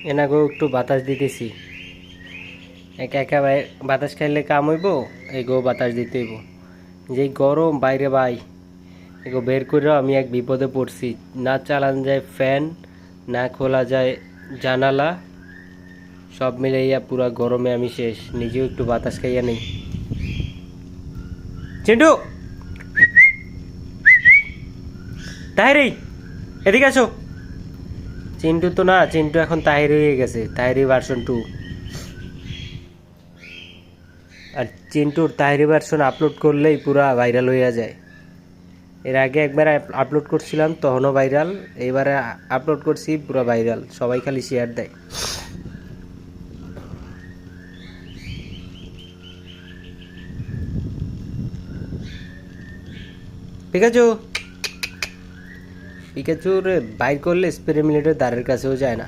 এনাগো একটু বাতাস দিতেছি। একা একা বাতাস খাইলে কাম হইব, এগো বাতাস দিতে হইব। যেই গরম বাইরে ভাই, এগো বের করে আমি এক বিপদে পড়ছি। না চালান যায় ফ্যান, না খোলা যায় জানালা, সব মিলাইয়া পুরা গরমে আমি শেষ। নিজেও একটু বাতাস খাইয়া নেই। চিন্টু, তাহিরি, এদিকে আসো। চিন্টু তো না, চিন্টু এখন তাহিরি হয়ে গেছে, তাহিরি ভার্সন 2। আর চিন্টুর তাহিরি ভার্সন আপলোড করলেই পুরা ভাইরাল হইয়া যায়। এর আগে একবার আপলোড করছিলাম, তখনও ভাইরাল। এইবারে আপলোড করছি, পুরা ভাইরাল, সবাই খালি শেয়ার দেয়। পিকাচু, পিকাচুর বাইর করলে স্প্রে মিনিটের দ্বারের কাছেও যায় না।